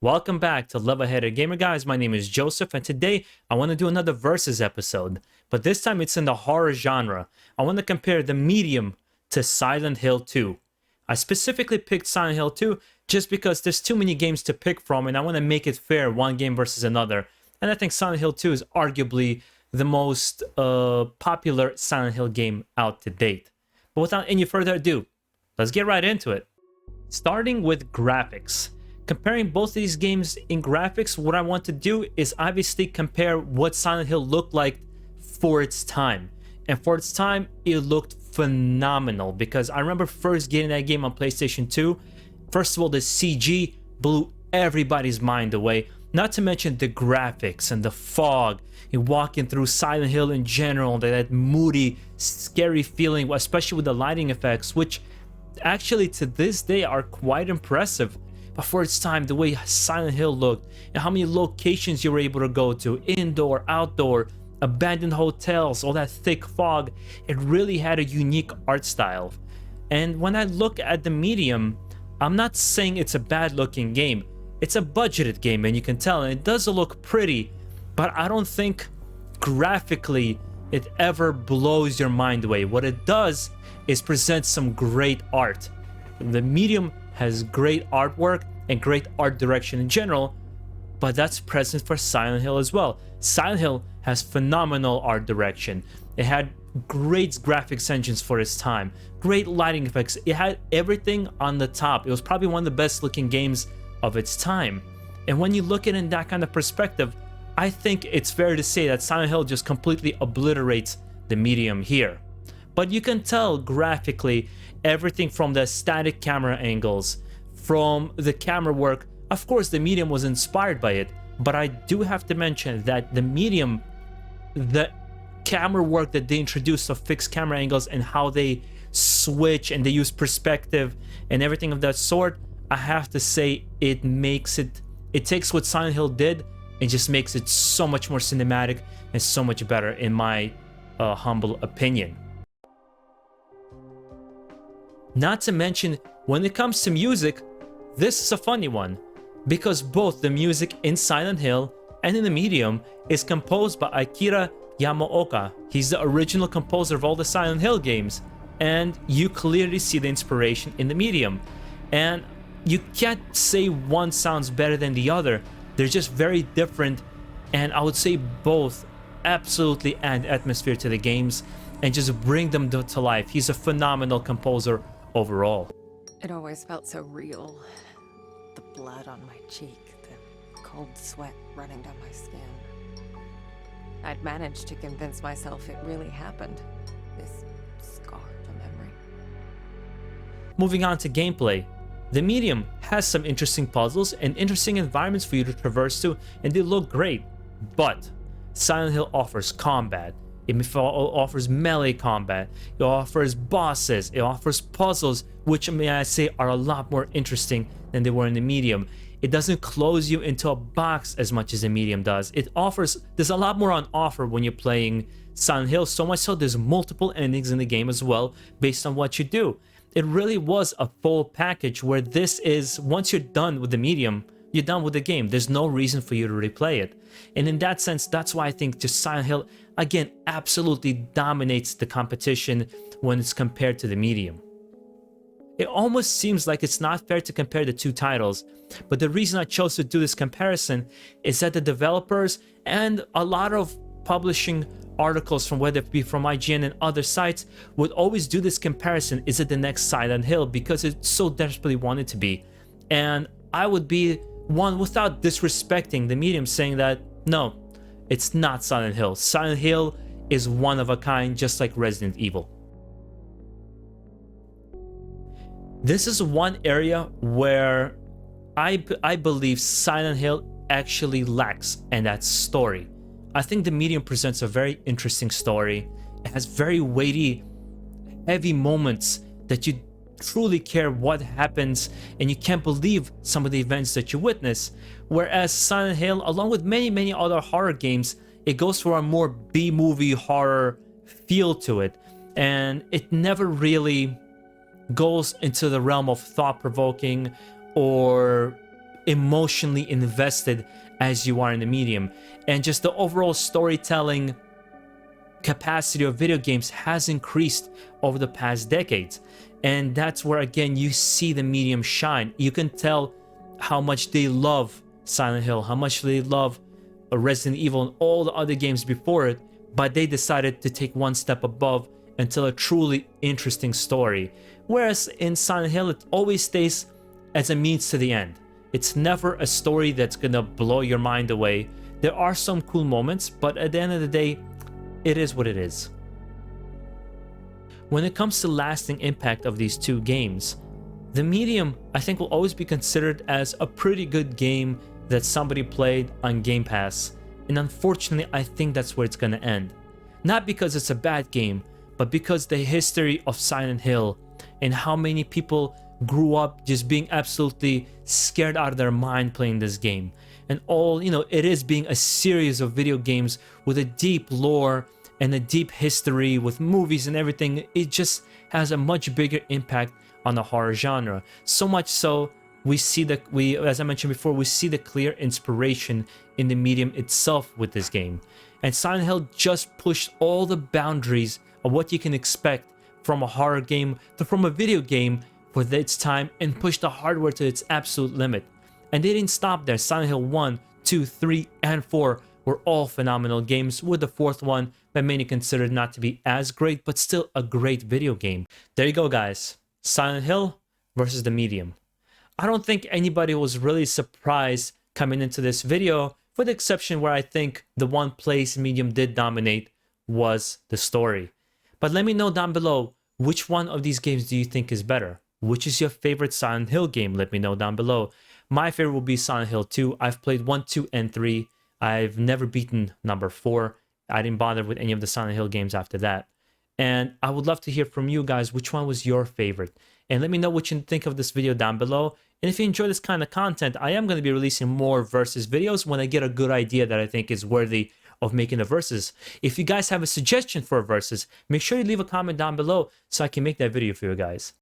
Welcome back to Level-Headed Gamer, guys. My name is Joseph, and today I want to do another Versus episode, but this time it's in the horror genre. I want to compare The Medium to Silent Hill 2. I specifically picked Silent Hill 2 just because there's too many games to pick from, and I want to make it fair, one game versus another. And I think Silent Hill 2 is arguably the most popular Silent Hill game out to date. But without any further ado, let's get right into it. Starting with graphics. Comparing both of these games in graphics, what I want to do is obviously compare what Silent Hill looked like for its time. And for its time, it looked phenomenal because I remember first getting that game on PlayStation 2. First of all, the CG blew everybody's mind away. Not to mention the graphics and the fog. You're walking through Silent Hill in general, that moody, scary feeling, especially with the lighting effects, which actually to this day are quite impressive. But for its time, the way Silent Hill looked and how many locations you were able to go to, indoor, outdoor, abandoned hotels, all that thick fog, it really had a unique art style. And when I look at The Medium, I'm not saying it's a bad looking game. It's a budgeted game, and you can tell, and it does look pretty, but I don't think graphically it ever blows your mind away. What it does is present some great art. The Medium has great artwork and great art direction in general, but that's present for Silent Hill as well. Silent Hill has phenomenal art direction. It had great graphics engines for its time, great lighting effects. It had everything on the top. It was probably one of the best looking games of its time. And when you look at it in that kind of perspective, I think it's fair to say that Silent Hill just completely obliterates The Medium here. But you can tell graphically everything from the static camera angles, from the camera work. Of course, The Medium was inspired by it, but I do have to mention that The Medium, the camera work that they introduced of fixed camera angles and how they switch and they use perspective and everything of that sort, I have to say it takes what Silent Hill did and just makes it so much more cinematic and so much better in my humble opinion. Not to mention, when it comes to music, this is a funny one, because both the music in Silent Hill and in The Medium is composed by Akira Yamaoko. He's the original composer of all the Silent Hill games, and you clearly see the inspiration in The Medium. And you can't say one sounds better than the other. They're just very different, and I would say both absolutely add atmosphere to the games and just bring them to life. He's a phenomenal composer overall. It always felt so real. The blood on my cheek, the cold sweat running down my skin. I'd managed to convince myself it really happened. This scar of a memory. Moving on to gameplay. The Medium has some interesting puzzles and interesting environments for you to traverse to, and they look great. But Silent Hill offers combat. It offers melee combat, it offers bosses, it offers puzzles, which may I say are a lot more interesting than they were in The Medium. It doesn't close you into a box as much as The Medium does. There's a lot more on offer when you're playing Silent Hill, so much so there's multiple endings in the game as well based on what you do. It really was a full package where this is, once you're done with The Medium, you're done with the game. There's no reason for you to replay it. And in that sense, that's why I think just Silent Hill, again, absolutely dominates the competition when it's compared to The Medium. It almost seems like it's not fair to compare the two titles, but the reason I chose to do this comparison is that the developers and a lot of publishing articles from whether it be from IGN and other sites would always do this comparison. Is it the next Silent Hill? Because it so desperately wanted to be. And I would be one, without disrespecting The Medium, saying that no, it's not Silent Hill. Silent Hill is one of a kind, just like Resident Evil. This is one area where I believe Silent Hill actually lacks, and that's story. I think The Medium presents a very interesting story. It has very weighty, heavy moments that you truly care what happens, and you can't believe some of the events that you witness. Whereas Silent Hill, along with many other horror games, it goes for a more B-movie horror feel to it, and it never really goes into the realm of thought-provoking or emotionally invested as you are in the medium. And just the overall storytelling capacity of video games has increased over the past decades. And that's where, again, you see the medium shine. You can tell how much they love Silent Hill, how much they love Resident Evil and all the other games before it, but they decided to take one step above and tell a truly interesting story. Whereas in Silent Hill, it always stays as a means to the end. It's never a story that's gonna blow your mind away. There are some cool moments, but at the end of the day, it is what it is. When it comes to lasting impact of these two games, the medium, I think, will always be considered as a pretty good game that somebody played on Game Pass. And unfortunately, I think that's where it's gonna end. Not because it's a bad game, but because the history of Silent Hill and how many people grew up just being absolutely scared out of their mind playing this game. And all, it is being a series of video games with a deep lore and a deep history with movies and everything. It just has a much bigger impact on the horror genre. So much so, we see that as I mentioned before, we see the clear inspiration in the medium itself with this game. And Silent Hill just pushed all the boundaries of what you can expect from a horror game from a video game for its time, and pushed the hardware to its absolute limit. And they didn't stop there. Silent Hill 1, 2, 3, and 4 were all phenomenal games, with the fourth one that many considered not to be as great, but still a great video game. There you go, guys. Silent Hill versus the medium. I don't think anybody was really surprised coming into this video, with the exception where I think the one place medium did dominate was the story. But let me know down below, which one of these games do you think is better? Which is your favorite Silent Hill game? Let me know down below. My favorite will be Silent Hill 2. I've played 1, 2, and 3. I've never beaten number 4. I didn't bother with any of the Silent Hill games after that. And I would love to hear from you guys, which one was your favorite? And let me know what you think of this video down below. And if you enjoy this kind of content, I am going to be releasing more versus videos when I get a good idea that I think is worthy of making a versus. If you guys have a suggestion for a versus, make sure you leave a comment down below so I can make that video for you guys.